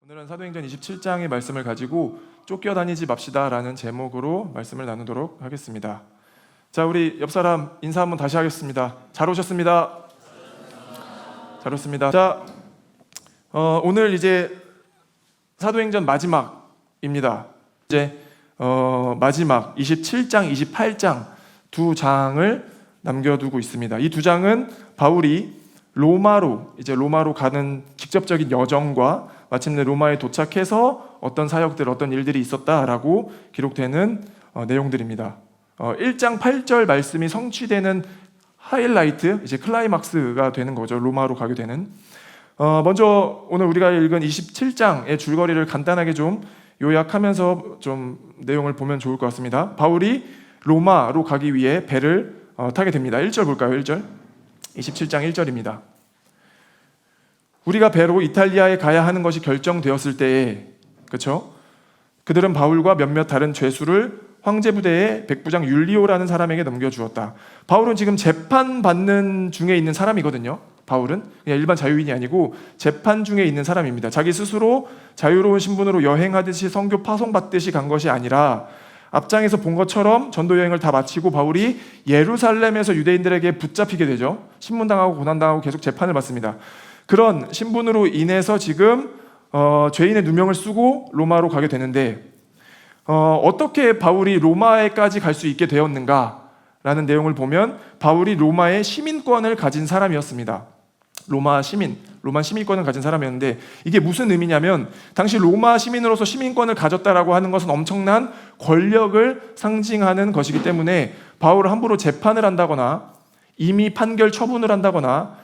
오늘은 사도행전 27장의 말씀을 가지고 쫓겨다니지 맙시다라는 제목으로 말씀을 나누도록 하겠습니다. 자, 우리 옆 사람 인사 한번 다시 하겠습니다. 잘 오셨습니다. 잘 오셨습니다. 자, 오늘 이제 사도행전 마지막입니다. 이제 마지막 27장, 28장 두 장을 남겨두고 있습니다. 이 두 장은 바울이 로마로 가는 직접적인 여정과 마침내 로마에 도착해서 어떤 사역들, 어떤 일들이 있었다라고 기록되는 내용들입니다. 1장 8절 말씀이 성취되는 하이라이트, 이제 클라이막스가 되는 거죠. 로마로 가게 되는. 먼저 오늘 우리가 읽은 27장의 줄거리를 간단하게 좀 요약하면서 좀 내용을 보면 좋을 것 같습니다. 바울이 로마로 가기 위해 배를 타게 됩니다. 1절 볼까요? 1절. 27장 1절입니다. 우리가 배로 이탈리아에 가야 하는 것이 결정되었을 때에, 그렇죠? 그들은 바울과 몇몇 다른 죄수를 황제 부대의 백부장 율리오라는 사람에게 넘겨주었다. 바울은 지금 재판받는 중에 있는 사람이거든요. 바울은 그냥 일반 자유인이 아니고 재판 중에 있는 사람입니다. 자기 스스로 자유로운 신분으로 여행하듯이 선교 파송받듯이 간 것이 아니라 앞장에서 본 것처럼 전도 여행을 다 마치고 바울이 예루살렘에서 유대인들에게 붙잡히게 되죠. 신문당하고 고난당하고 계속 재판을 받습니다. 그런 신분으로 인해서 지금 죄인의 누명을 쓰고 로마로 가게 되는데, 어떻게 바울이 로마에까지 갈 수 있게 되었는가라는 내용을 보면 바울이 로마의 시민권을 가진 사람이었습니다. 로마 시민권을 가진 사람이었는데, 이게 무슨 의미냐면 당시 로마 시민으로서 시민권을 가졌다라고 하는 것은 엄청난 권력을 상징하는 것이기 때문에 바울을 함부로 재판을 한다거나 임의 판결 처분을 한다거나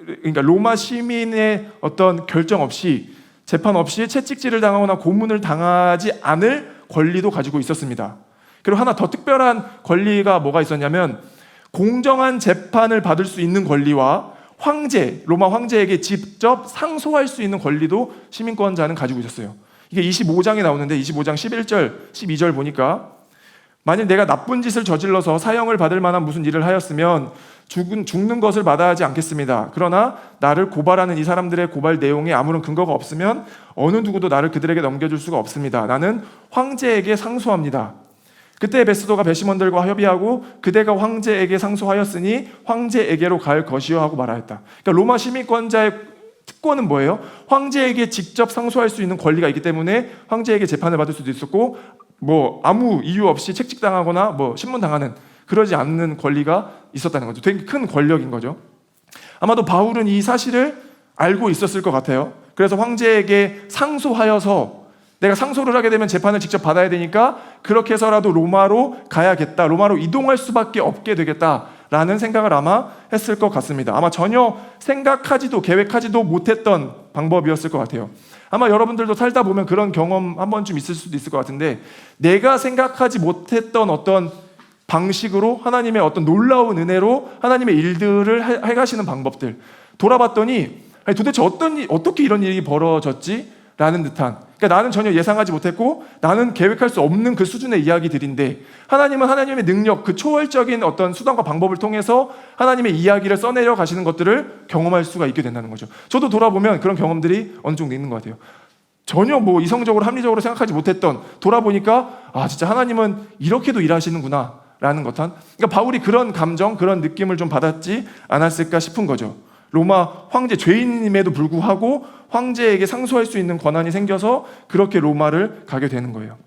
그러니까 로마 시민의 어떤 결정 없이, 재판 없이 채찍질을 당하거나 고문을 당하지 않을 권리도 가지고 있었습니다. 그리고 하나 더 특별한 권리가 뭐가 있었냐면 공정한 재판을 받을 수 있는 권리와 로마 황제에게 직접 상소할 수 있는 권리도 시민권자는 가지고 있었어요. 이게 25장에 나오는데 25장 11절, 12절 보니까 만일 내가 나쁜 짓을 저질러서 사형을 받을 만한 무슨 일을 하였으면 죽는 것을 마다하지 않겠습니다. 그러나 나를 고발하는 이 사람들의 고발 내용에 아무런 근거가 없으면 어느 누구도 나를 그들에게 넘겨줄 수가 없습니다. 나는 황제에게 상소합니다. 그때 베스도가 배심원들과 협의하고 그대가 황제에게 상소하였으니 황제에게로 갈 것이요 하고 말하였다. 그러니까 로마 시민권자의 특권은 뭐예요? 황제에게 직접 상소할 수 있는 권리가 있기 때문에 황제에게 재판을 받을 수도 있었고, 아무 이유 없이 책찍당하거나 신문당하는, 그러지 않는 권리가 있었다는 거죠. 되게 큰 권력인 거죠. 아마도 바울은 이 사실을 알고 있었을 것 같아요. 그래서 황제에게 상소하여서, 내가 상소를 하게 되면 재판을 직접 받아야 되니까 그렇게 해서라도 로마로 가야겠다, 로마로 이동할 수밖에 없게 되겠다라는 생각을 아마 했을 것 같습니다. 아마 전혀 생각하지도 계획하지도 못했던 방법이었을 것 같아요. 아마 여러분들도 살다 보면 그런 경험 한 번쯤 있을 수도 있을 것 같은데, 내가 생각하지 못했던 어떤 방식으로 하나님의 어떤 놀라운 은혜로 하나님의 일들을 해가시는 방법들, 돌아봤더니 도대체 어떻게 이런 일이 벌어졌지? 라는 듯한, 그러니까 나는 전혀 예상하지 못했고 나는 계획할 수 없는 그 수준의 이야기들인데, 하나님은 하나님의 능력, 그 초월적인 어떤 수단과 방법을 통해서 하나님의 이야기를 써내려 가시는 것들을 경험할 수가 있게 된다는 거죠. 저도 돌아보면 그런 경험들이 어느 정도 있는 것 같아요. 전혀 이성적으로 합리적으로 생각하지 못했던, 돌아보니까 진짜 하나님은 이렇게도 일하시는구나 라는 것한, 그러니까 바울이 그런 감정, 그런 느낌을 좀 받았지 않았을까 싶은 거죠. 로마 황제, 죄인임에도 불구하고 황제에게 상소할 수 있는 권한이 생겨서 그렇게 로마를 가게 되는 거예요.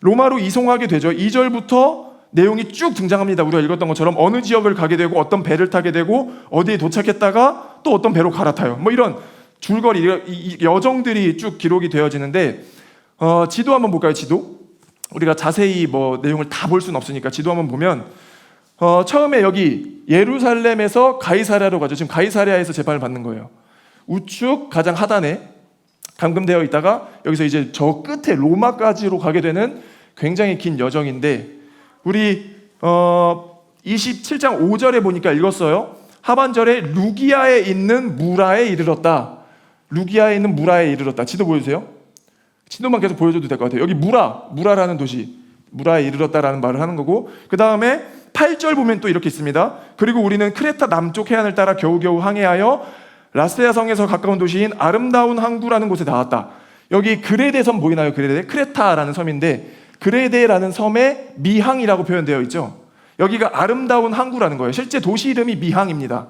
로마로 이송하게 되죠. 2절부터 내용이 쭉 등장합니다. 우리가 읽었던 것처럼 어느 지역을 가게 되고 어떤 배를 타게 되고 어디에 도착했다가 또 어떤 배로 갈아타요. 이런 줄거리, 이 여정들이 쭉 기록이 되어지는데, 지도 한번 볼까요? 지도. 우리가 자세히 내용을 다 볼 수는 없으니까 지도 한번 보면, 처음에 여기 예루살렘에서 가이사랴로 가죠. 지금 가이사랴에서 재판을 받는 거예요. 우측 가장 하단에 감금되어 있다가 여기서 이제 저 끝에 로마까지로 가게 되는 굉장히 긴 여정인데, 우리 27장 5절에 보니까 읽었어요. 하반절에 루기아에 있는 무라에 이르렀다. 루기아에 있는 무라에 이르렀다. 지도 보여주세요. 지도만 계속 보여줘도 될 것 같아요. 여기 무라라는 도시, 무라에 이르렀다라는 말을 하는 거고, 그 다음에 8절 보면 또 이렇게 있습니다. 그리고 우리는 크레타 남쪽 해안을 따라 겨우겨우 항해하여 라스베가 성에서 가까운 도시인 아름다운 항구라는 곳에 나왔다. 여기 그레데 섬 보이나요? 그레데? 크레타라는 섬인데 그레데라는 섬에 미항이라고 표현되어 있죠. 여기가 아름다운 항구라는 거예요. 실제 도시 이름이 미항입니다.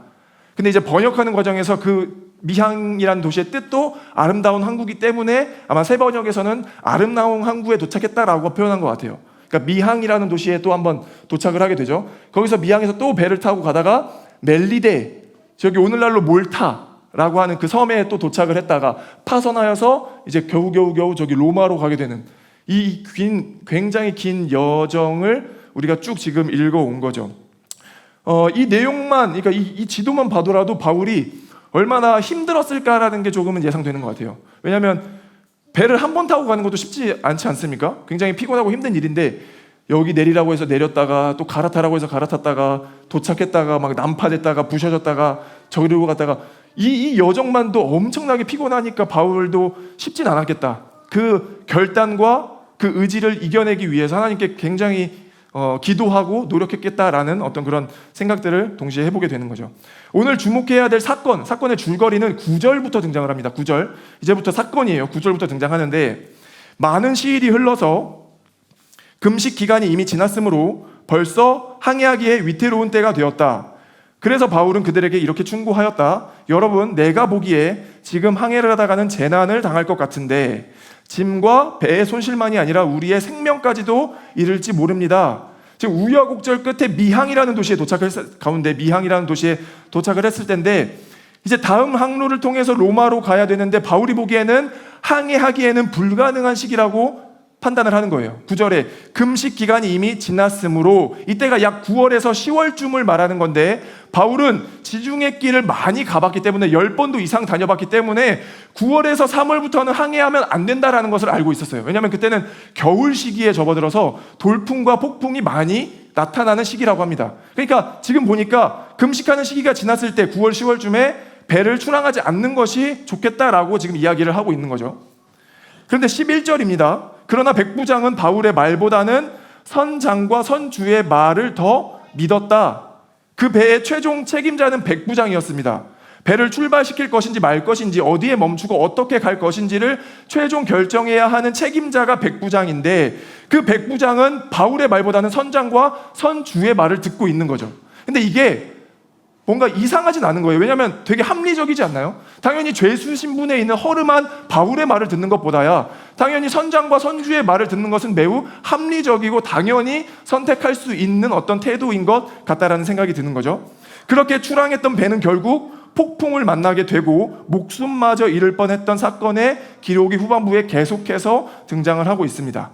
근데 이제 번역하는 과정에서 그 미항이라는 도시의 뜻도 아름다운 항구이기 때문에 아마 새 번역에서는 아름다운 항구에 도착했다라고 표현한 것 같아요. 그러니까 미항이라는 도시에 또 한번 도착을 하게 되죠. 거기서 미항에서 또 배를 타고 가다가 멜리데, 저기 오늘날로 몰타라고 하는 그 섬에 또 도착을 했다가 파선하여서 이제 겨우겨우 저기 로마로 가게 되는 이 굉장히 긴 여정을 우리가 쭉 지금 읽어온 거죠. 이 내용만, 그러니까 이 지도만 봐도라도 바울이 얼마나 힘들었을까라는 게 조금은 예상되는 것 같아요. 왜냐하면 배를 한 번 타고 가는 것도 쉽지 않지 않습니까? 굉장히 피곤하고 힘든 일인데 여기 내리라고 해서 내렸다가 또 갈아타라고 해서 갈아탔다가 도착했다가 막 난파됐다가 부셔졌다가 저기로 갔다가 이 여정만도 엄청나게 피곤하니까 바울도 쉽진 않았겠다. 그 결단과 그 의지를 이겨내기 위해서 하나님께 굉장히 기도하고 노력했겠다라는 어떤 그런 생각들을 동시에 해보게 되는 거죠. 오늘 주목해야 될 사건의 줄거리는 9절부터 등장을 합니다. 9절. 이제부터 사건이에요. 9절부터 등장하는데 많은 시일이 흘러서 금식 기간이 이미 지났으므로 벌써 항해하기에 위태로운 때가 되었다. 그래서 바울은 그들에게 이렇게 충고하였다. 여러분, 내가 보기에 지금 항해를 하다가는 재난을 당할 것 같은데 짐과 배의 손실만이 아니라 우리의 생명까지도 이를지 모릅니다. 지금 우여곡절 끝에 미항이라는 도시에 미항이라는 도시에 도착을 했을 텐데 이제 다음 항로를 통해서 로마로 가야 되는데 바울이 보기에는 항해하기에는 불가능한 시기라고 판단을 하는 거예요. 9절에 금식 기간이 이미 지났으므로, 이때가 약 9월에서 10월쯤을 말하는 건데 바울은 지중해 길을 많이 가봤기 때문에 10번도 이상 다녀봤기 때문에 9월에서 3월부터는 항해하면 안 된다라는 것을 알고 있었어요. 왜냐하면 그때는 겨울 시기에 접어들어서 돌풍과 폭풍이 많이 나타나는 시기라고 합니다. 그러니까 지금 보니까 금식하는 시기가 지났을 때 9월, 10월쯤에 배를 출항하지 않는 것이 좋겠다라고 지금 이야기를 하고 있는 거죠. 그런데 11절입니다. 그러나 백부장은 바울의 말보다는 선장과 선주의 말을 더 믿었다. 그 배의 최종 책임자는 백부장이었습니다. 배를 출발시킬 것인지 말 것인지, 어디에 멈추고 어떻게 갈 것인지를 최종 결정해야 하는 책임자가 백부장인데 그 백부장은 바울의 말보다는 선장과 선주의 말을 듣고 있는 거죠. 근데 이게 뭔가 이상하진 않은 거예요. 왜냐하면 되게 합리적이지 않나요? 당연히 죄수 신분에 있는 허름한 바울의 말을 듣는 것보다야 당연히 선장과 선주의 말을 듣는 것은 매우 합리적이고 당연히 선택할 수 있는 어떤 태도인 것 같다라는 생각이 드는 거죠. 그렇게 출항했던 배는 결국 폭풍을 만나게 되고 목숨마저 잃을 뻔했던 사건의 기록이 후반부에 계속해서 등장을 하고 있습니다.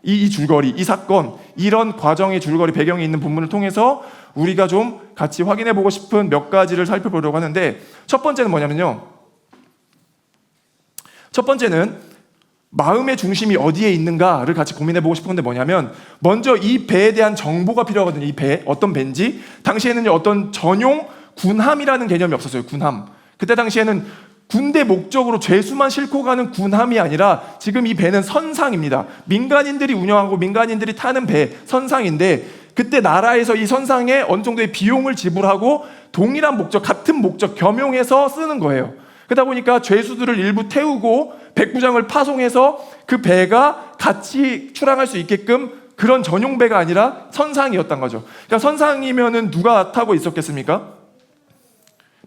이 줄거리, 이 사건, 이런 과정의 줄거리, 배경이 있는 본문을 통해서 우리가 좀 같이 확인해 보고 싶은 몇 가지를 살펴보려고 하는데, 첫 번째는 뭐냐면요, 첫 번째는 마음의 중심이 어디에 있는가를 같이 고민해 보고 싶은 건데 뭐냐면, 먼저 이 배에 대한 정보가 필요하거든요. 이 배, 어떤 배인지. 당시에는 어떤 전용 군함이라는 개념이 없었어요. 군함. 그때 당시에는 군대 목적으로 죄수만 싣고 가는 군함이 아니라 지금 이 배는 선상입니다. 민간인들이 운영하고 민간인들이 타는 배, 선상인데 그때 나라에서 이 선상에 어느 정도의 비용을 지불하고 동일한 목적, 같은 목적 겸용해서 쓰는 거예요. 그러다 보니까 죄수들을 일부 태우고 백부장을 파송해서 그 배가 같이 출항할 수 있게끔, 그런 전용 배가 아니라 선상이었던 거죠. 그러니까 선상이면은 누가 타고 있었겠습니까?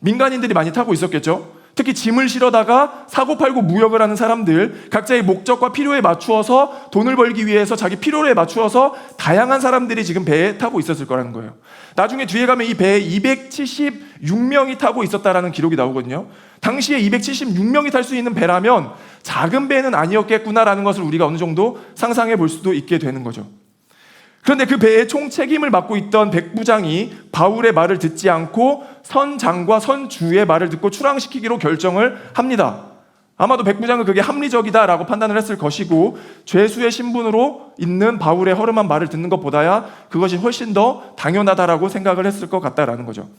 민간인들이 많이 타고 있었겠죠. 특히 짐을 실어다가 사고팔고 무역을 하는 사람들, 각자의 목적과 필요에 맞추어서 돈을 벌기 위해서 자기 필요에 맞추어서 다양한 사람들이 지금 배에 타고 있었을 거라는 거예요. 나중에 뒤에 가면 이 배에 276명이 타고 있었다라는 기록이 나오거든요. 당시에 276명이 탈 수 있는 배라면 작은 배는 아니었겠구나라는 것을 우리가 어느 정도 상상해 볼 수도 있게 되는 거죠. 그런데 그 배의 총 책임을 맡고 있던 백부장이 바울의 말을 듣지 않고 선장과 선주의 말을 듣고 출항시키기로 결정을 합니다. 아마도 백부장은 그게 합리적이다라고 판단을 했을 것이고, 죄수의 신분으로 있는 바울의 허름한 말을 듣는 것보다야 그것이 훨씬 더 당연하다라고 생각을 했을 것 같다라는 거죠.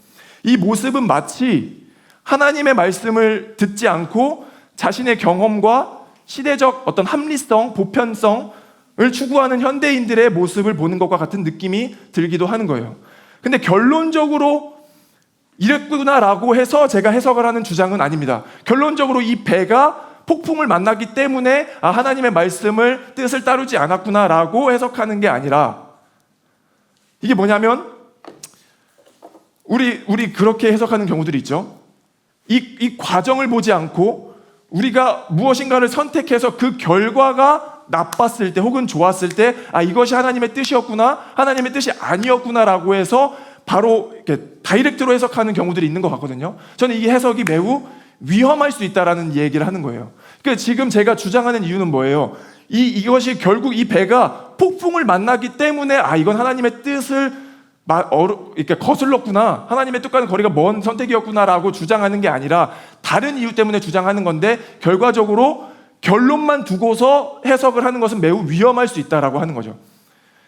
이 모습은 마치 하나님의 말씀을 듣지 않고 자신의 경험과 시대적 어떤 합리성, 보편성 을 추구하는 현대인들의 모습을 보는 것과 같은 느낌이 들기도 하는 거예요. 근데 결론적으로 이랬구나라고 해서 제가 해석을 하는 주장은 아닙니다. 결론적으로 이 배가 폭풍을 만났기 때문에 하나님의 말씀을 뜻을 따르지 않았구나라고 해석하는 게 아니라, 이게 뭐냐면 우리 그렇게 해석하는 경우들이 있죠. 이 과정을 보지 않고 우리가 무엇인가를 선택해서 그 결과가 나빴을 때 혹은 좋았을 때 이것이 하나님의 뜻이었구나, 하나님의 뜻이 아니었구나라고 해서 바로 이렇게 다이렉트로 해석하는 경우들이 있는 것 같거든요. 저는 이 해석이 매우 위험할 수 있다라는 얘기를 하는 거예요. 그러니까 지금 제가 주장하는 이유는 뭐예요? 이것이 결국 이 배가 폭풍을 만나기 때문에 이건 하나님의 뜻을 이렇게 거슬렀구나, 하나님의 뜻과는 거리가 먼 선택이었구나라고 주장하는 게 아니라 다른 이유 때문에 주장하는 건데, 결과적으로 결론만 두고서 해석을 하는 것은 매우 위험할 수 있다라고 하는 거죠.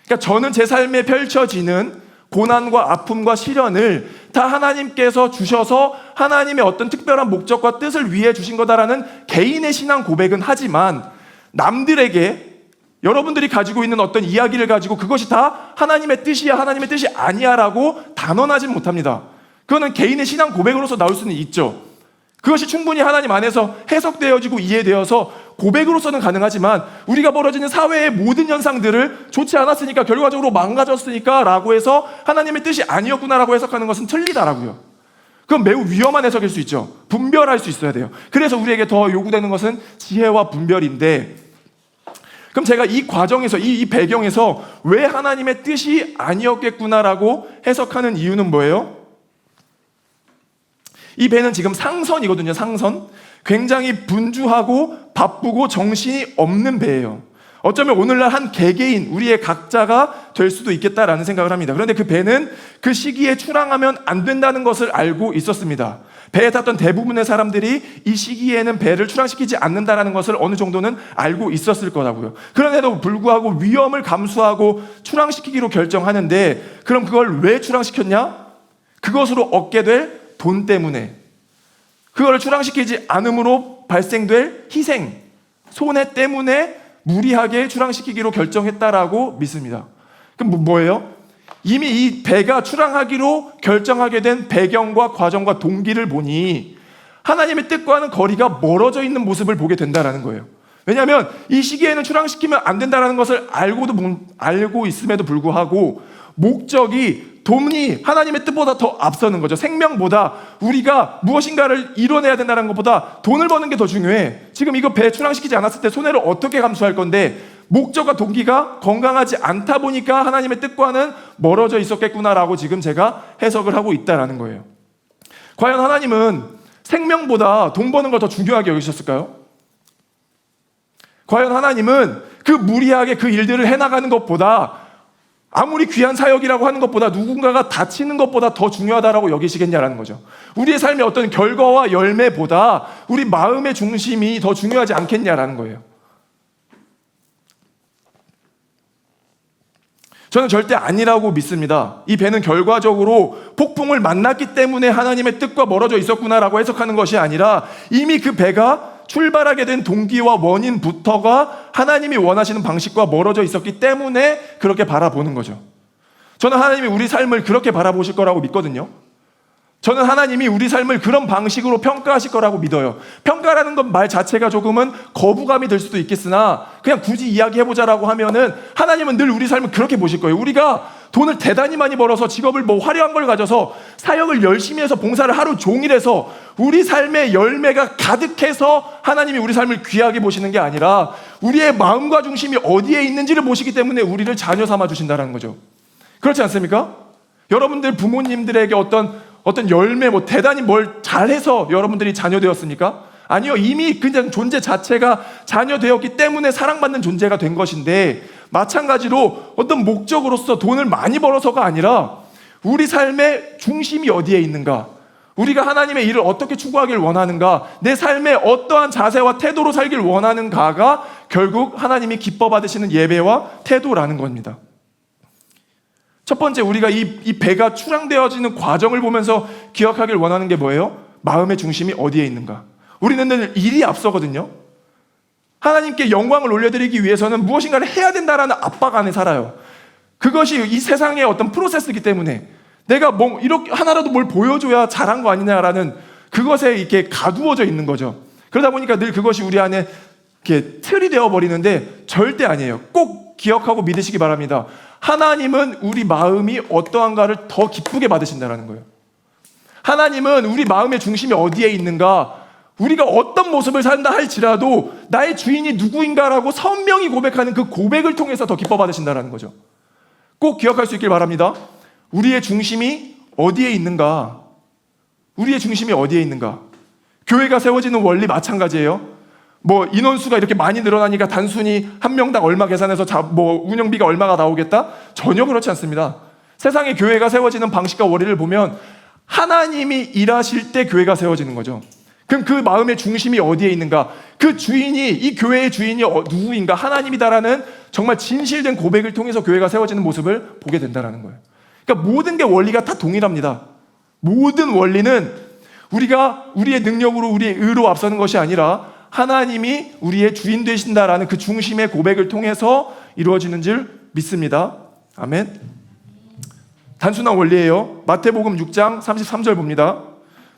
그러니까 저는 제 삶에 펼쳐지는 고난과 아픔과 시련을 다 하나님께서 주셔서 하나님의 어떤 특별한 목적과 뜻을 위해 주신 거다라는 개인의 신앙 고백은 하지만, 남들에게 여러분들이 가지고 있는 어떤 이야기를 가지고 그것이 다 하나님의 뜻이야, 하나님의 뜻이 아니야 라고 단언하진 못합니다. 그거는 개인의 신앙 고백으로서 나올 수는 있죠. 그것이 충분히 하나님 안에서 해석되어지고 이해되어서 고백으로서는 가능하지만, 우리가 벌어지는 사회의 모든 현상들을 좋지 않았으니까, 결과적으로 망가졌으니까 라고 해서 하나님의 뜻이 아니었구나라고 해석하는 것은 틀리다라고요. 그건 매우 위험한 해석일 수 있죠. 분별할 수 있어야 돼요. 그래서 우리에게 더 요구되는 것은 지혜와 분별인데, 그럼 제가 이 과정에서, 이 배경에서 왜 하나님의 뜻이 아니었겠구나라고 해석하는 이유는 뭐예요? 이 배는 지금 상선이거든요. 상선. 굉장히 분주하고 바쁘고 정신이 없는 배예요. 어쩌면 오늘날 한 개개인, 우리의 각자가 될 수도 있겠다라는 생각을 합니다. 그런데 그 배는 그 시기에 출항하면 안 된다는 것을 알고 있었습니다. 배에 탔던 대부분의 사람들이 이 시기에는 배를 출항시키지 않는다는 것을 어느 정도는 알고 있었을 거라고요. 그런데도 불구하고 위험을 감수하고 출항시키기로 결정하는데, 그럼 그걸 왜 출항시켰냐? 그것으로 얻게 될 돈 때문에, 그걸 출항시키지 않음으로 발생될 희생, 손해 때문에 무리하게 출항시키기로 결정했다라고 믿습니다. 그럼 뭐예요? 이미 이 배가 출항하기로 결정하게 된 배경과 과정과 동기를 보니 하나님의 뜻과는 거리가 멀어져 있는 모습을 보게 된다는 거예요. 왜냐하면 이 시기에는 출항시키면 안 된다는 것을 알고 있음에도 불구하고 목적이, 돈이 하나님의 뜻보다 더 앞서는 거죠. 생명보다, 우리가 무엇인가를 이뤄내야 된다는 것보다 돈을 버는 게 더 중요해. 지금 이거 배 출항시키지 않았을 때 손해를 어떻게 감수할 건데, 목적과 동기가 건강하지 않다 보니까 하나님의 뜻과는 멀어져 있었겠구나라고 지금 제가 해석을 하고 있다는 거예요. 과연 하나님은 생명보다 돈 버는 걸 더 중요하게 여기셨을까요? 과연 하나님은 그 무리하게 그 일들을 해나가는 것보다, 아무리 귀한 사역이라고 하는 것보다 누군가가 다치는 것보다 더 중요하다라고 여기시겠냐라는 거죠. 우리의 삶의 어떤 결과와 열매보다 우리 마음의 중심이 더 중요하지 않겠냐라는 거예요. 저는 절대 아니라고 믿습니다. 이 배는 결과적으로 폭풍을 만났기 때문에 하나님의 뜻과 멀어져 있었구나라고 해석하는 것이 아니라, 이미 그 배가 출발하게 된 동기와 원인부터가 하나님이 원하시는 방식과 멀어져 있었기 때문에 그렇게 바라보는 거죠. 저는 하나님이 우리 삶을 그렇게 바라보실 거라고 믿거든요. 저는 하나님이 우리 삶을 그런 방식으로 평가하실 거라고 믿어요. 평가라는 것 말 자체가 조금은 거부감이 들 수도 있겠으나, 그냥 굳이 이야기해보자라고 하면은 하나님은 늘 우리 삶을 그렇게 보실 거예요. 우리가 돈을 대단히 많이 벌어서 직업을 화려한 걸 가져서 사역을 열심히 해서 봉사를 하루 종일 해서 우리 삶의 열매가 가득해서 하나님이 우리 삶을 귀하게 보시는 게 아니라, 우리의 마음과 중심이 어디에 있는지를 보시기 때문에 우리를 자녀 삼아 주신다는 거죠. 그렇지 않습니까? 여러분들 부모님들에게 어떤 열매, 대단히 뭘 잘해서 여러분들이 자녀 되었습니까? 아니요. 이미 그냥 존재 자체가 자녀 되었기 때문에 사랑받는 존재가 된 것인데, 마찬가지로 어떤 목적으로서 돈을 많이 벌어서가 아니라 우리 삶의 중심이 어디에 있는가, 우리가 하나님의 일을 어떻게 추구하길 원하는가, 내 삶에 어떠한 자세와 태도로 살길 원하는가가 결국 하나님이 기뻐 받으시는 예배와 태도라는 겁니다. 첫 번째, 우리가 이 배가 출항되어지는 과정을 보면서 기억하길 원하는 게 뭐예요? 마음의 중심이 어디에 있는가. 우리는 늘 일이 앞서거든요. 하나님께 영광을 올려드리기 위해서는 무엇인가를 해야 된다라는 압박 안에 살아요. 그것이 이 세상의 어떤 프로세스이기 때문에, 내가 뭐 이렇게 하나라도 뭘 보여줘야 잘한 거 아니냐라는 그것에 이렇게 가두어져 있는 거죠. 그러다 보니까 늘 그것이 우리 안에 이렇게 틀이 되어 버리는데 절대 아니에요. 꼭 기억하고 믿으시기 바랍니다. 하나님은 우리 마음이 어떠한가를 더 기쁘게 받으신다는 거예요. 하나님은 우리 마음의 중심이 어디에 있는가, 우리가 어떤 모습을 산다 할지라도 나의 주인이 누구인가라고 선명히 고백하는 그 고백을 통해서 더 기뻐 받으신다는 거죠. 꼭 기억할 수 있길 바랍니다. 우리의 중심이 어디에 있는가? 우리의 중심이 어디에 있는가? 교회가 세워지는 원리 마찬가지예요. 뭐 인원수가 이렇게 많이 늘어나니까 단순히 한 명당 얼마 계산해서 뭐 운영비가 얼마가 나오겠다? 전혀 그렇지 않습니다. 세상의 교회가 세워지는 방식과 원리를 보면 하나님이 일하실 때 교회가 세워지는 거죠. 그럼 그 마음의 중심이 어디에 있는가? 그 주인이, 이 교회의 주인이 누구인가? 하나님이다라는 정말 진실된 고백을 통해서 교회가 세워지는 모습을 보게 된다는 거예요. 그러니까 모든 게 원리가 다 동일합니다. 모든 원리는 우리가 우리의 능력으로, 우리의 의로 앞서는 것이 아니라 하나님이 우리의 주인 되신다라는 그 중심의 고백을 통해서 이루어지는 줄 믿습니다. 아멘. 단순한 원리예요. 마태복음 6장 33절 봅니다.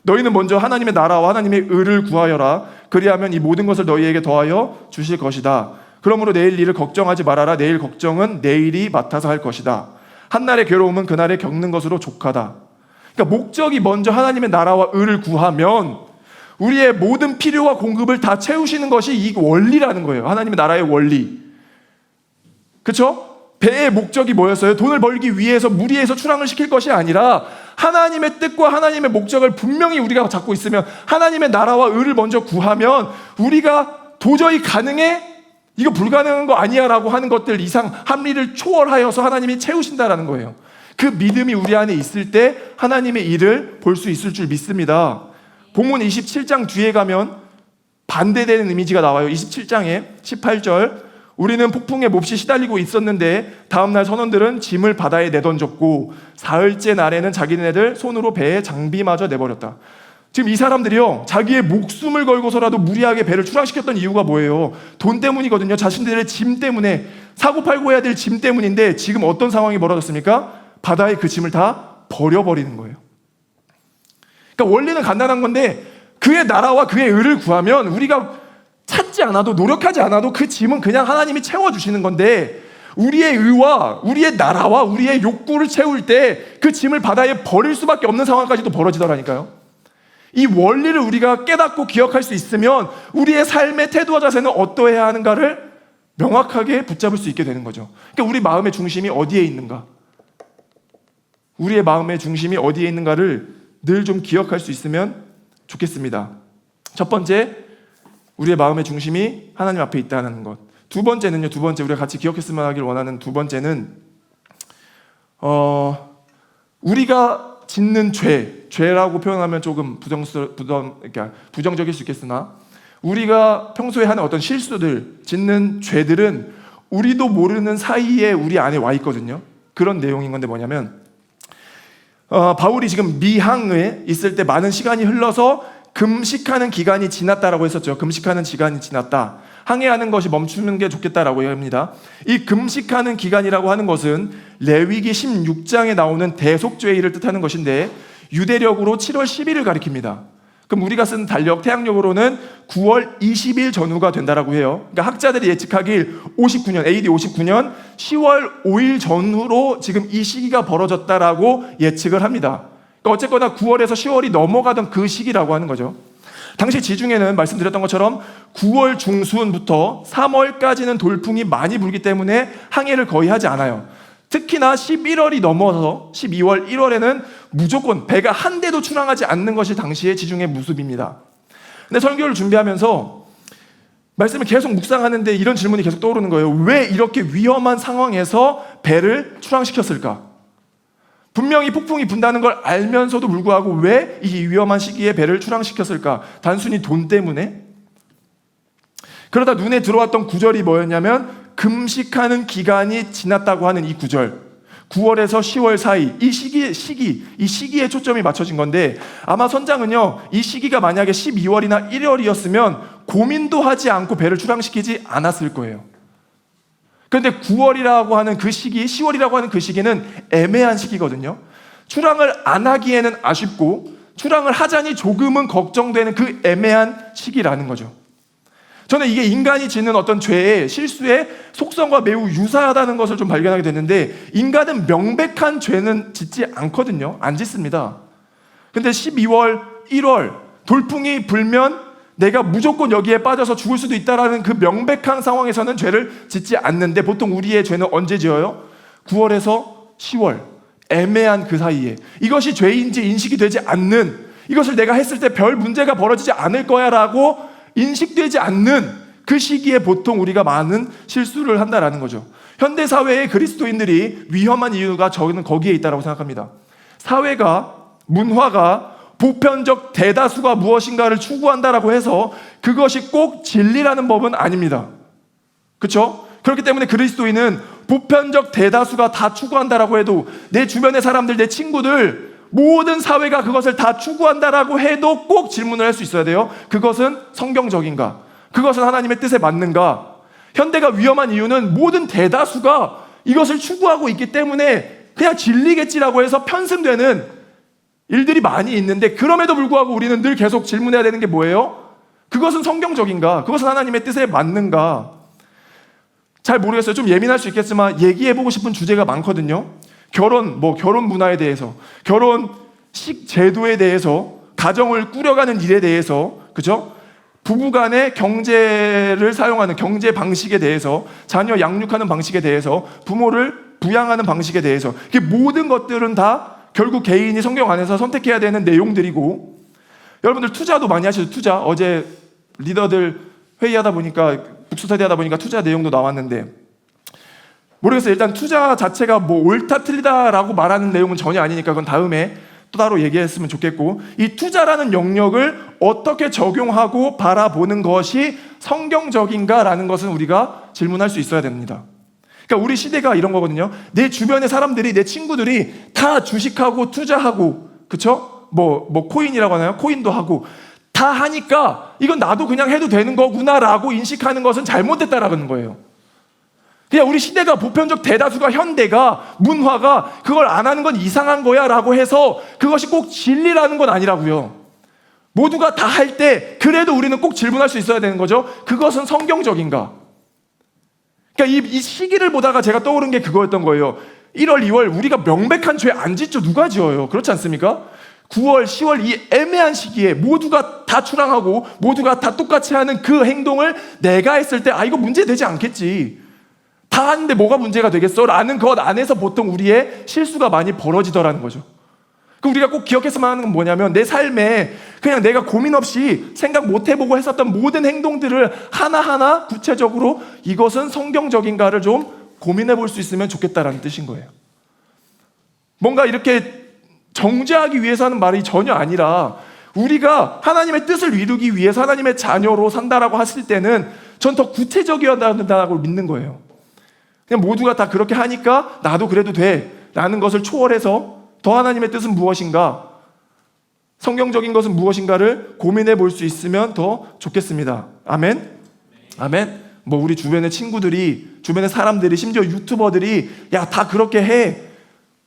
너희는 먼저 하나님의 나라와 하나님의 의를 구하여라. 그리하면 이 모든 것을 너희에게 더하여 주실 것이다. 그러므로 내일 일을 걱정하지 말아라. 내일 걱정은 내일이 맡아서 할 것이다. 한날의 괴로움은 그날에 겪는 것으로 족하다. 그러니까 목적이 먼저 하나님의 나라와 의를 구하면 우리의 모든 필요와 공급을 다 채우시는 것이 이 원리라는 거예요. 하나님의 나라의 원리. 그렇죠? 배의 목적이 뭐였어요? 돈을 벌기 위해서 무리해서 출항을 시킬 것이 아니라 하나님의 뜻과 하나님의 목적을 분명히 우리가 잡고 있으면, 하나님의 나라와 의를 먼저 구하면 우리가 도저히 가능해? 이거 불가능한 거 아니야 라고 하는 것들 이상 합리를 초월하여서 하나님이 채우신다라는 거예요. 그 믿음이 우리 안에 있을 때 하나님의 일을 볼 수 있을 줄 믿습니다. 본문 27장 뒤에 가면 반대되는 이미지가 나와요. 27장에 18절, 우리는 폭풍에 몹시 시달리고 있었는데 다음날 선원들은 짐을 바다에 내던졌고 사흘째 날에는 자기네들 손으로 배에 장비마저 내버렸다. 지금 이 사람들이요, 자기의 목숨을 걸고서라도 무리하게 배를 출항시켰던 이유가 뭐예요? 돈 때문이거든요. 자신들의 짐 때문에, 사고팔고 해야 될 짐 때문인데 지금 어떤 상황이 벌어졌습니까? 바다에 그 짐을 다 버려버리는 거예요. 그러니까 원리는 간단한 건데 그의 나라와 그의 의를 구하면 우리가 찾지 않아도, 노력하지 않아도 그 짐은 그냥 하나님이 채워주시는 건데, 우리의 의와 우리의 나라와 우리의 욕구를 채울 때 그 짐을 바다에 버릴 수밖에 없는 상황까지도 벌어지더라니까요. 이 원리를 우리가 깨닫고 기억할 수 있으면 우리의 삶의 태도와 자세는 어떠해야 하는가를 명확하게 붙잡을 수 있게 되는 거죠. 그러니까 우리 마음의 중심이 어디에 있는가, 우리의 마음의 중심이 어디에 있는가를 늘 좀 기억할 수 있으면 좋겠습니다. 첫 번째, 우리의 마음의 중심이 하나님 앞에 있다는 것. 두 번째는요, 우리가 같이 기억했으면 하길 원하는 두 번째는 우리가 짓는 죄라고 표현하면 조금 부정적일 수 있겠으나, 우리가 평소에 하는 어떤 실수들, 짓는 죄들은 우리도 모르는 사이에 우리 안에 와 있거든요. 그런 내용인 건데 뭐냐면, 바울이 지금 미항에 있을 때 많은 시간이 흘러서 금식하는 기간이 지났다라고 했었죠. 금식하는 기간이 지났다. 항해하는 것이 멈추는 게 좋겠다라고 합니다. 이 금식하는 기간이라고 하는 것은 레위기 16장에 나오는 대속죄일을 뜻하는 것인데 유대력으로 7월 10일을 가리킵니다. 그럼 우리가 쓰는 달력, 태양력으로는 9월 20일 전후가 된다라고 해요. 그러니까 학자들이 예측하길 AD 59년 10월 5일 전후로 지금 이 시기가 벌어졌다라고 예측을 합니다. 그러니까 어쨌거나 9월에서 10월이 넘어가던 그 시기라고 하는 거죠. 당시 지중해는 말씀드렸던 것처럼 9월 중순부터 3월까지는 돌풍이 많이 불기 때문에 항해를 거의 하지 않아요. 특히나 11월이 넘어서 12월, 1월에는 무조건 배가 한 대도 출항하지 않는 것이 당시의 지중해 모습입니다. 근데 설교를 준비하면서 말씀을 계속 묵상하는데 이런 질문이 계속 떠오르는 거예요. 왜 이렇게 위험한 상황에서 배를 출항시켰을까? 분명히 폭풍이 분다는 걸 알면서도 불구하고 왜 이 위험한 시기에 배를 출항시켰을까? 단순히 돈 때문에? 그러다 눈에 들어왔던 구절이 뭐였냐면 금식하는 기간이 지났다고 하는 이 구절, 9월에서 10월 사이 이 시기에 초점이 맞춰진 건데, 아마 선장은요, 이 시기가 만약에 12월이나 1월이었으면 고민도 하지 않고 배를 출항시키지 않았을 거예요. 그런데 9월이라고 하는 그 시기, 10월이라고 하는 그 시기는 애매한 시기거든요. 출항을 안 하기에는 아쉽고 출항을 하자니 조금은 걱정되는 그 애매한 시기라는 거죠. 저는 이게 인간이 짓는 어떤 죄의 실수의 속성과 매우 유사하다는 것을 좀 발견하게 됐는데, 인간은 명백한 죄는 짓지 않거든요. 안 짓습니다. 근데 12월, 1월 돌풍이 불면 내가 무조건 여기에 빠져서 죽을 수도 있다라는 그 명백한 상황에서는 죄를 짓지 않는데, 보통 우리의 죄는 언제 지어요? 9월에서 10월, 애매한 그 사이에, 이것이 죄인지 인식이 되지 않는, 이것을 내가 했을 때 별 문제가 벌어지지 않을 거야 라고 인식되지 않는 그 시기에 보통 우리가 많은 실수를 한다라는 거죠. 현대사회의 그리스도인들이 위험한 이유가 저는 거기에 있다고 생각합니다. 사회가, 문화가 보편적 대다수가 무엇인가를 추구한다라고 해서 그것이 꼭 진리라는 법은 아닙니다. 그렇죠? 그렇기 때문에 그리스도인은 보편적 대다수가 다 추구한다라고 해도, 내 주변의 사람들, 내 친구들, 모든 사회가 그것을 다 추구한다라고 해도 꼭 질문을 할 수 있어야 돼요. 그것은 성경적인가? 그것은 하나님의 뜻에 맞는가? 현대가 위험한 이유는 모든 대다수가 이것을 추구하고 있기 때문에 그냥 진리겠지라고 해서 편승되는 일들이 많이 있는데, 그럼에도 불구하고 우리는 늘 계속 질문해야 되는 게 뭐예요? 그것은 성경적인가? 그것은 하나님의 뜻에 맞는가? 잘 모르겠어요. 좀 예민할 수 있겠지만 얘기해보고 싶은 주제가 많거든요. 결혼 문화에 대해서, 결혼식 제도에 대해서, 가정을 꾸려가는 일에 대해서, 그죠? 부부간의 경제를 사용하는 경제 방식에 대해서, 자녀 양육하는 방식에 대해서, 부모를 부양하는 방식에 대해서, 이게 모든 것들은 다 결국 개인이 성경 안에서 선택해야 되는 내용들이고, 여러분들 투자도 많이 하시죠. 투자. 어제 리더들 회의하다 보니까, 북스터디 하다 보니까 투자 내용도 나왔는데, 모르겠어요. 일단 투자 자체가 뭐 옳다 틀리다라고 말하는 내용은 전혀 아니니까 그건 다음에 또 따로 얘기했으면 좋겠고, 이 투자라는 영역을 어떻게 적용하고 바라보는 것이 성경적인가라는 것은 우리가 질문할 수 있어야 됩니다. 그러니까 우리 시대가 이런 거거든요. 내 주변의 사람들이, 내 친구들이 다 주식하고 투자하고, 그쵸? 뭐 코인이라고 하나요? 코인도 하고 다 하니까 이건 나도 그냥 해도 되는 거구나라고 인식하는 것은 잘못됐다라는 거예요. 그냥 우리 시대가, 보편적 대다수가, 현대가, 문화가 그걸 안 하는 건 이상한 거야 라고 해서 그것이 꼭 진리라는 건 아니라고요. 모두가 다 할 때 그래도 우리는 꼭 질문할 수 있어야 되는 거죠. 그것은 성경적인가? 그러니까 이 시기를 보다가 제가 떠오른 게 그거였던 거예요. 1월, 2월 우리가 명백한 죄 안 짓죠. 누가 지어요? 그렇지 않습니까? 9월, 10월 이 애매한 시기에 모두가 다 출항하고 모두가 다 똑같이 하는 그 행동을 내가 했을 때, 이거 문제되지 않겠지, 다 하는데 뭐가 문제가 되겠어? 라는 것 안에서 보통 우리의 실수가 많이 벌어지더라는 거죠. 그럼 우리가 꼭 기억했으면 하는 건 뭐냐면, 내 삶에 그냥 내가 고민 없이 생각 못 해보고 했었던 모든 행동들을 하나하나 구체적으로 이것은 성경적인가를 좀 고민해 볼 수 있으면 좋겠다라는 뜻인 거예요. 뭔가 이렇게 정죄하기 위해서 하는 말이 전혀 아니라, 우리가 하나님의 뜻을 이루기 위해서 하나님의 자녀로 산다라고 했을 때는 전 더 구체적이어야 된다고 믿는 거예요. 그냥 모두가 다 그렇게 하니까 나도 그래도 돼 라는 것을 초월해서 더 하나님의 뜻은 무엇인가, 성경적인 것은 무엇인가를 고민해 볼 수 있으면 더 좋겠습니다. 아멘? 아멘? 뭐 우리 주변의 친구들이, 주변의 사람들이, 심지어 유튜버들이 야 다 그렇게 해,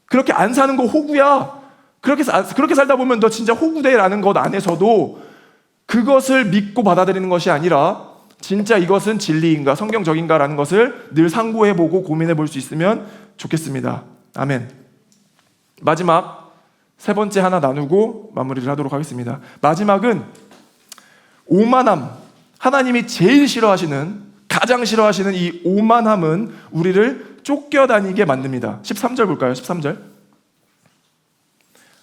그렇게 안 사는 거 호구야, 그렇게 살다 보면 너 진짜 호구돼라는 것 안에서도 그것을 믿고 받아들이는 것이 아니라, 진짜 이것은 진리인가, 성경적인가라는 것을 늘 상고해보고 고민해볼 수 있으면 좋겠습니다. 아멘. 마지막 세 번째 하나 나누고 마무리를 하도록 하겠습니다. 마지막은 오만함. 하나님이 제일 싫어하시는, 가장 싫어하시는 이 오만함은 우리를 쫓겨다니게 만듭니다. 13절 볼까요? 13절.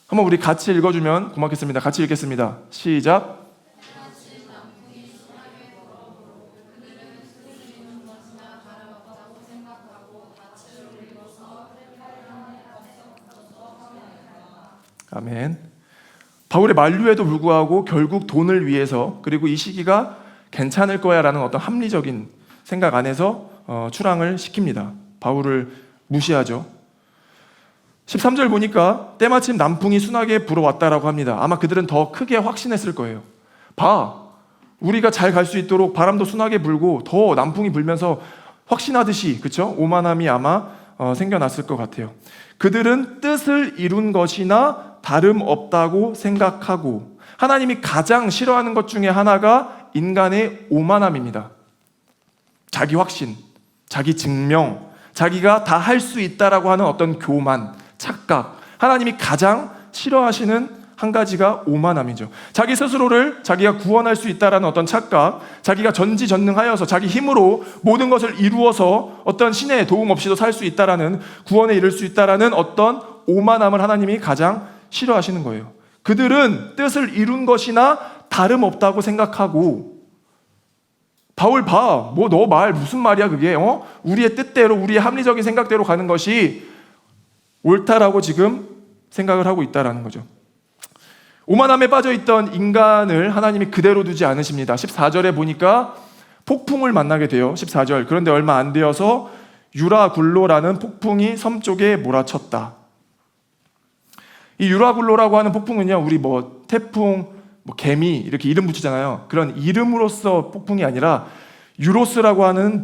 한번 우리 같이 읽어주면 고맙겠습니다. 같이 읽겠습니다. 시작. 아멘. 바울의 만류에도 불구하고 결국 돈을 위해서, 그리고 이 시기가 괜찮을 거야 라는 어떤 합리적인 생각 안에서 출항을 시킵니다. 바울을 무시하죠. 13절 보니까 때마침 남풍이 순하게 불어왔다라고 합니다. 아마 그들은 더 크게 확신했을 거예요. 우리가 잘 갈 수 있도록 바람도 순하게 불고 더 남풍이 불면서 확신하듯이, 그렇죠? 오만함이 아마 생겨났을 것 같아요. 그들은 뜻을 이룬 것이나 다름없다고 생각하고, 하나님이 가장 싫어하는 것 중에 하나가 인간의 오만함입니다. 자기 확신, 자기 증명, 자기가 다 할 수 있다라고 하는 어떤 교만, 착각. 하나님이 가장 싫어하시는 한 가지가 오만함이죠. 자기 스스로를 자기가 구원할 수 있다라는 어떤 착각, 자기가 전지전능하여서 자기 힘으로 모든 것을 이루어서 어떤 신의 도움 없이도 살 수 있다라는, 구원에 이를 수 있다라는 어떤 오만함을 하나님이 가장 싫어하시는 거예요. 그들은 뜻을 이룬 것이나 다름없다고 생각하고, 바울 봐, 뭐 너 말 무슨 말이야 그게? 우리의 뜻대로, 우리의 합리적인 생각대로 가는 것이 옳다라고 지금 생각을 하고 있다라는 거죠. 오만함에 빠져있던 인간을 하나님이 그대로 두지 않으십니다. 14절에 보니까 폭풍을 만나게 돼요. 14절. 그런데 얼마 안 되어서 유라굴로라는 폭풍이 섬 쪽에 몰아쳤다. 이 유라굴로라고 하는 폭풍은요, 우리 뭐 태풍, 뭐 개미 이렇게 이름 붙이잖아요. 그런 이름으로서 폭풍이 아니라 유로스라고 하는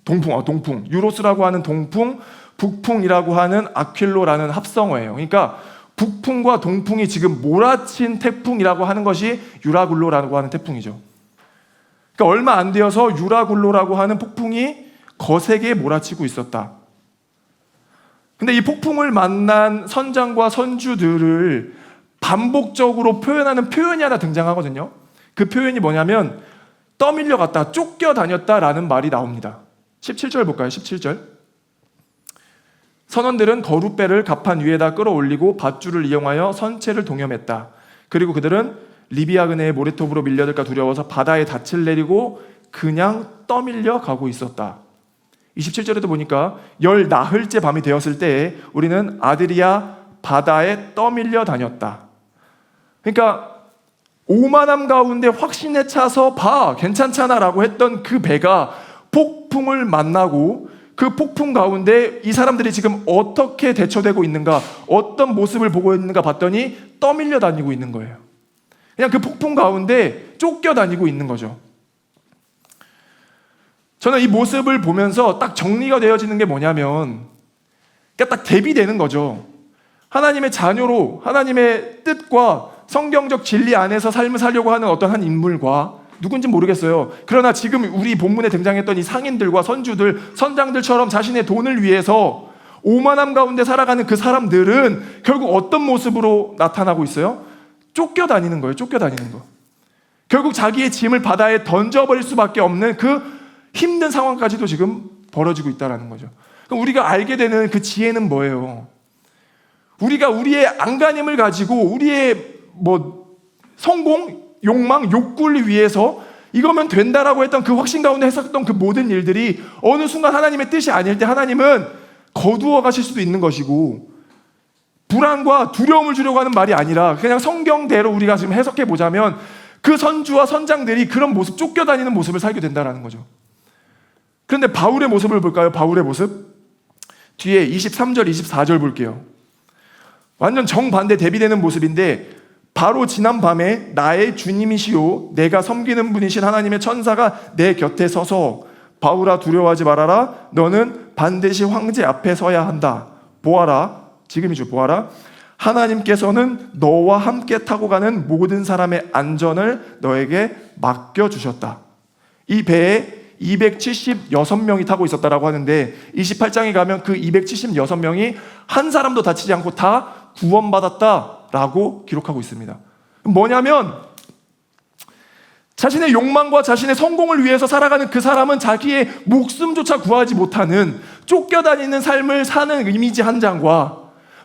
동풍, 유로스라고 하는 동풍, 북풍이라고 하는 아퀼로라는 합성어예요. 그러니까 북풍과 동풍이 지금 몰아친 태풍이라고 하는 것이 유라굴로라고 하는 태풍이죠. 그러니까 얼마 안 되어서 유라굴로라고 하는 폭풍이 거세게 몰아치고 있었다. 근데 이 폭풍을 만난 선장과 선주들을 반복적으로 표현하는 표현이 하나 등장하거든요. 그 표현이 뭐냐면 떠밀려갔다, 쫓겨다녔다라는 말이 나옵니다. 17절 볼까요? 17절. 선원들은 거룻배를 갑판 위에다 끌어올리고 밧줄을 이용하여 선체를 동염했다. 그리고 그들은 리비아 근해의 모래톱으로 밀려들까 두려워서 바다에 닻을 내리고 그냥 떠밀려 가고 있었다. 27절에도 보니까 열 나흘째 밤이 되었을 때에 우리는 아드리아 바다에 떠밀려 다녔다. 그러니까 오만함 가운데 확신에 차서 봐, 괜찮잖아 라고 했던 그 배가 폭풍을 만나고, 그 폭풍 가운데 이 사람들이 지금 어떻게 대처되고 있는가, 어떤 모습을 보고 있는가 봤더니 떠밀려 다니고 있는 거예요. 그냥 그 폭풍 가운데 쫓겨다니고 있는 거죠. 저는 이 모습을 보면서 딱 정리가 되어지는 게 뭐냐면, 그러니까 딱 대비되는 거죠. 하나님의 자녀로 하나님의 뜻과 성경적 진리 안에서 삶을 살려고 하는 어떤 한 인물과, 누군지 모르겠어요. 그러나 지금 우리 본문에 등장했던 이 상인들과 선주들, 선장들처럼 자신의 돈을 위해서 오만함 가운데 살아가는 그 사람들은 결국 어떤 모습으로 나타나고 있어요? 쫓겨다니는 거예요. 쫓겨다니는 거. 결국 자기의 짐을 바다에 던져버릴 수밖에 없는 그 힘든 상황까지도 지금 벌어지고 있다는 거죠. 그럼 우리가 알게 되는 그 지혜는 뭐예요? 우리가 우리의 안간힘을 가지고 우리의 성공, 욕망, 욕구를 위해서 이거면 된다라고 했던 그 확신 가운데 했었던 그 모든 일들이 어느 순간 하나님의 뜻이 아닐 때 하나님은 거두어 가실 수도 있는 것이고, 불안과 두려움을 주려고 하는 말이 아니라 그냥 성경대로 우리가 지금 해석해 보자면 그 선주와 선장들이 그런 모습, 쫓겨다니는 모습을 살게 된다는 거죠. 그런데 바울의 모습을 볼까요? 바울의 모습 뒤에 23절, 24절 볼게요. 완전 정반대 대비되는 모습인데, 바로 지난 밤에 나의 주님이시오 내가 섬기는 분이신 하나님의 천사가 내 곁에 서서 바울아 두려워하지 말아라, 너는 반드시 황제 앞에 서야 한다. 보아라, 지금이죠. 보아라, 하나님께서는 너와 함께 타고 가는 모든 사람의 안전을 너에게 맡겨주셨다. 이 배에 276명이 타고 있었다라고 하는데 28장에 가면 그 276명이 한 사람도 다치지 않고 다 구원받았다라고 기록하고 있습니다. 뭐냐면 자신의 욕망과 자신의 성공을 위해서 살아가는 그 사람은 자기의 목숨조차 구하지 못하는 쫓겨다니는 삶을 사는 이미지 한 장과,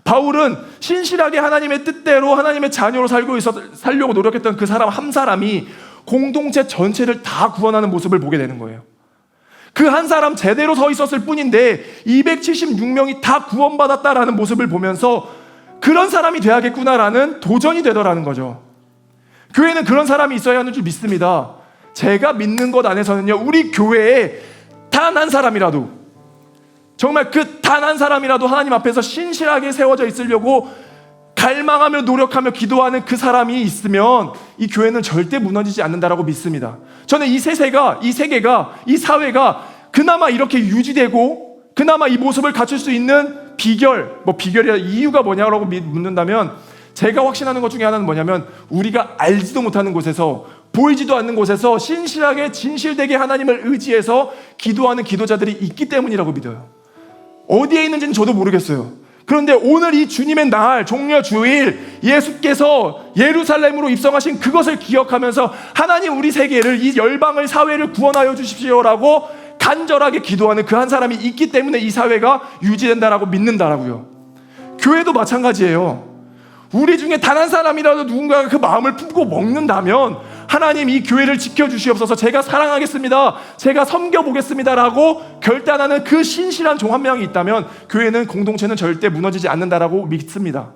바울은 신실하게 하나님의 뜻대로 하나님의 자녀로 살려고 노력했던 그 사람 한 사람이 공동체 전체를 다 구원하는 모습을 보게 되는 거예요. 그 한 사람 제대로 서 있었을 뿐인데 276명이 다 구원받았다라는 모습을 보면서 그런 사람이 돼야겠구나라는 도전이 되더라는 거죠. 교회는 그런 사람이 있어야 하는 줄 믿습니다. 제가 믿는 것 안에서는요, 우리 교회에 단 한 사람이라도, 정말 그 단 한 사람이라도 하나님 앞에서 신실하게 세워져 있으려고 갈망하며 노력하며 기도하는 그 사람이 있으면 이 교회는 절대 무너지지 않는다라고 믿습니다. 저는 이 세계가, 이 사회가 그나마 이렇게 유지되고 그나마 이 모습을 갖출 수 있는 비결, 비결이라 이유가 뭐냐고 묻는다면 제가 확신하는 것 중에 하나는 뭐냐면 우리가 알지도 못하는 곳에서, 보이지도 않는 곳에서 신실하게 진실되게 하나님을 의지해서 기도하는 기도자들이 있기 때문이라고 믿어요. 어디에 있는지는 저도 모르겠어요. 그런데 오늘 이 주님의 날, 종려 주일, 예수께서 예루살렘으로 입성하신 그것을 기억하면서 하나님 우리 세계를, 이 열방을, 사회를 구원하여 주십시오라고 간절하게 기도하는 그 한 사람이 있기 때문에 이 사회가 유지된다라고 믿는다라고요. 교회도 마찬가지예요. 우리 중에 단 한 사람이라도 누군가가 그 마음을 품고 먹는다면 하나님 이 교회를 지켜주시옵소서, 제가 사랑하겠습니다, 제가 섬겨보겠습니다라고 결단하는 그 신실한 종 한 명이 있다면 교회는, 공동체는 절대 무너지지 않는다라고 믿습니다.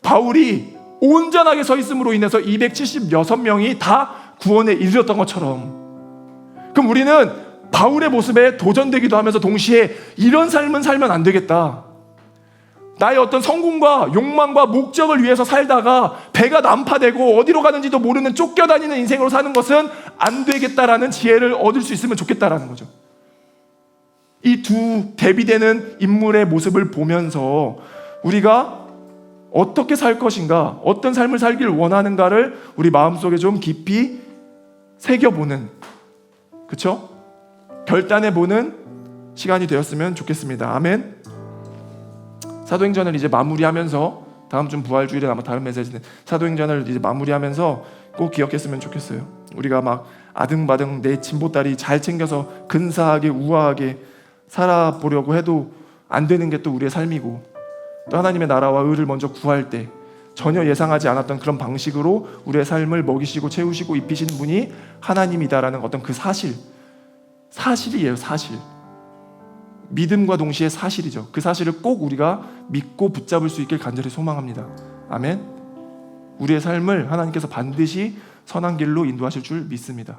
바울이 온전하게 서 있음으로 인해서 276명이 다 구원에 이르렀던 것처럼, 그럼 우리는 바울의 모습에 도전되기도 하면서 동시에 이런 삶은 살면 안 되겠다, 나의 어떤 성공과 욕망과 목적을 위해서 살다가 배가 난파되고 어디로 가는지도 모르는 쫓겨다니는 인생으로 사는 것은 안 되겠다라는 지혜를 얻을 수 있으면 좋겠다라는 거죠. 이 두 대비되는 인물의 모습을 보면서 우리가 어떻게 살 것인가, 어떤 삶을 살기를 원하는가를 우리 마음속에 좀 깊이 새겨보는, 그렇죠? 결단해보는 시간이 되었으면 좋겠습니다. 아멘. 사도행전을 이제 마무리하면서, 다음 주 부활주일에 아마 다른 메시지는 사도행전을 이제 마무리하면서 꼭 기억했으면 좋겠어요. 우리가 막 아등바등 내 진보다리 잘 챙겨서 근사하게 우아하게 살아보려고 해도 안 되는 게 또 우리의 삶이고, 또 하나님의 나라와 의를 먼저 구할 때 전혀 예상하지 않았던 그런 방식으로 우리의 삶을 먹이시고 채우시고 입히시는 분이 하나님이다라는 어떤 그 사실이에요. 사실. 믿음과 동시에 사실이죠. 그 사실을 꼭 우리가 믿고 붙잡을 수 있길 간절히 소망합니다. 아멘. 우리의 삶을 하나님께서 반드시 선한 길로 인도하실 줄 믿습니다.